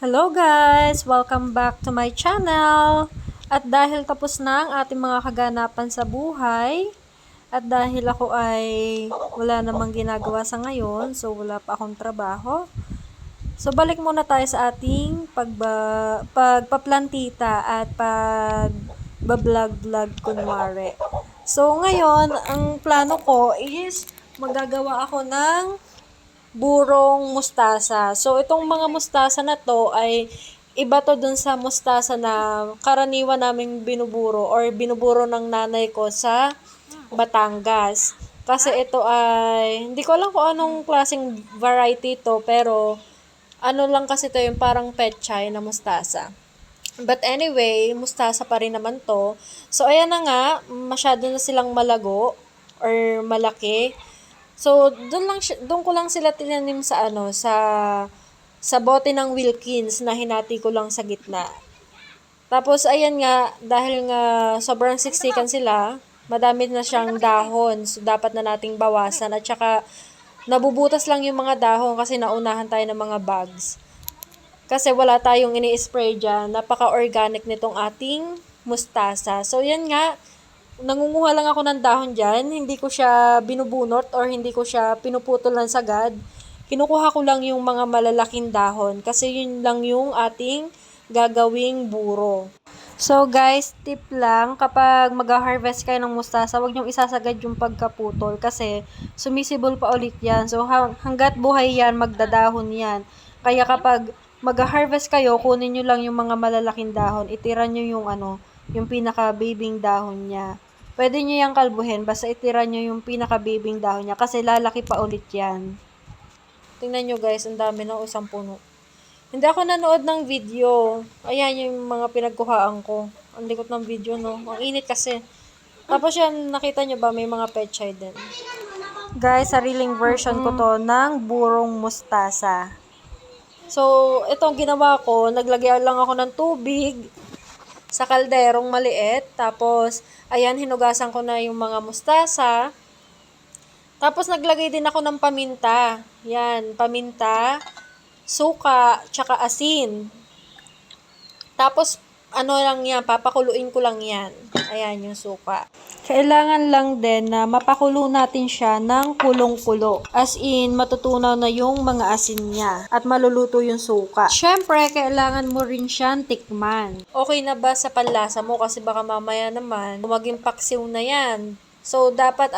Hello guys! Welcome back to my channel! At dahil tapos na ang ating mga kaganapan sa buhay, at dahil ako ay wala namang ginagawa sa ngayon, so wala pa akong trabaho, so balik muna tayo sa ating pagpaplantita at pagbablog-vlog kunwari. So ngayon, ang plano ko is magagawa ako ng burong mustasa. So, itong mga mustasa na to ay iba to dun sa mustasa na karaniwan naming binuburo or binuburo ng nanay ko sa Batangas. Kasi ito ay, hindi ko alam kung anong klaseng variety to, pero ano lang kasi to yung parang pechay na mustasa. But anyway, mustasa pa rin naman to. So, ayan na nga, masyado na silang malago or malaki. So, doon ko lang sila tinanim sa sa bote ng Wilkins na hinati ko lang sa gitna. Tapos ayan nga, dahil nga sobrang siksikan sila, madami na siyang dahon. So, dapat na nating bawasan at saka nabubutas lang yung mga dahon kasi naunahan tayo ng mga bugs. Kasi wala tayong ini-spray dyan. Napaka-organic nitong ating mustasa. So, yan nga, nangunguha lang ako ng dahon dyan, hindi ko siya binubunot or hindi ko siya pinuputol ng sagad. Kinukuha ko lang yung mga malalaking dahon kasi yun lang yung ating gagawing buro. So guys, tip lang, kapag mag-harvest kayo ng mustasa, huwag niyong isasagad yung pagkaputol kasi sumisibol pa ulit yan. So hanggat buhay yan, magdadahon yan. Kaya kapag mag-harvest kayo, kunin niyo lang yung mga malalaking dahon, itira niyo yung yung pinaka-babing dahon niya. Pwede nyo yung kalbuhin, basta itira nyo yung pinaka-babing dahon niya kasi lalaki pa ulit yan. Tingnan nyo guys, ang dami ng isang puno. Hindi ako nanood ng video. Ayan yung mga pinagkuhaan ko. Ang likot ng video, no? Ang init kasi. Tapos yan, nakita nyo ba, may mga pechay din. Guys, sariling version ko to ng burong mustasa. So, itong ginawa ko, naglagay lang ako ng tubig sa kalderong maliit. Tapos, ayan, hinugasan ko na yung mga mustasa. Tapos, naglagay din ako ng paminta. Yan, paminta, suka, tsaka asin. Tapos, lang yan, papakuluin ko lang yan. Ayan, yung suka. Kailangan lang din na mapakulo natin siya ng kulong-kulo. As in, matutunaw na yung mga asin niya. At maluluto yung suka. Syempre, kailangan mo rin siyang tikman. Okay na ba sa panlasa mo? Kasi baka mamaya naman, maging paksiw na yan. So, dapat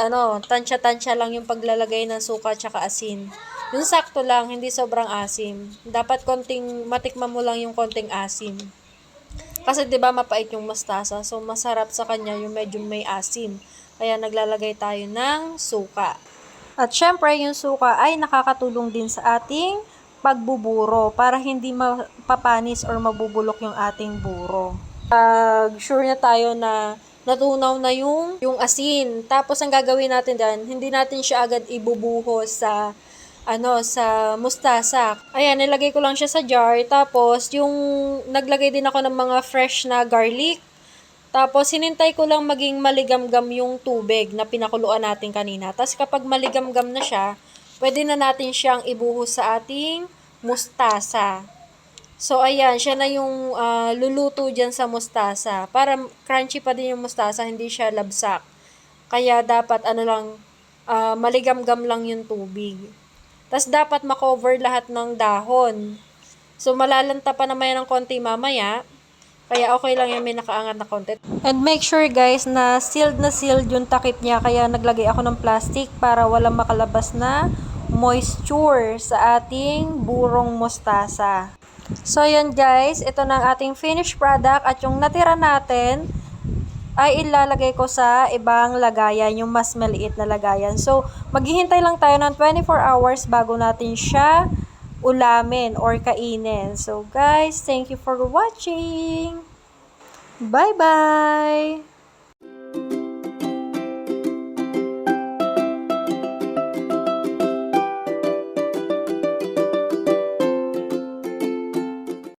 tansya-tansya lang yung paglalagay ng suka tsaka asin. Yung sakto lang, hindi sobrang asim. Dapat matikman mo lang yung konting asim. Kasi 'di ba mapait yung mustasa, so masarap sa kanya yung medyo may asim. Kaya naglalagay tayo ng suka. At syempre yung suka ay nakakatulong din sa ating pagbuburo para hindi mapapanis or mabubulok yung ating buro. Sure na tayo na natunaw na yung asin. Tapos ang gagawin natin diyan, hindi natin siya agad ibubuhos sa mustasa. Ayan, nilagay ko lang siya sa jar. Tapos, naglagay din ako ng mga fresh na garlic. Tapos, hinintay ko lang maging maligamgam yung tubig na pinakuluan natin kanina. Tapos, kapag maligamgam na siya, pwede na natin siyang ibuhos sa ating mustasa. So, ayan, siya na yung luluto dyan sa mustasa. Para crunchy pa din yung mustasa, hindi siya labsak. Kaya, dapat maligamgam lang yung tubig. Tapos, dapat makover lahat ng dahon. So, malalanta pa naman ng konti mamaya. Kaya, okay lang yan, may nakaangat na konti. And make sure, guys, na sealed yung takip niya. Kaya, naglagay ako ng plastic para walang makalabas na moisture sa ating burong mustasa. So, yun, guys. Ito na ang ating finished product. At yung natira natin ay ilalagay ko sa ibang lagayan, yung mas maliit na lagayan. So, maghihintay lang tayo ng 24 hours bago natin siya ulamin or kainin. So, guys, thank you for watching. Bye-bye!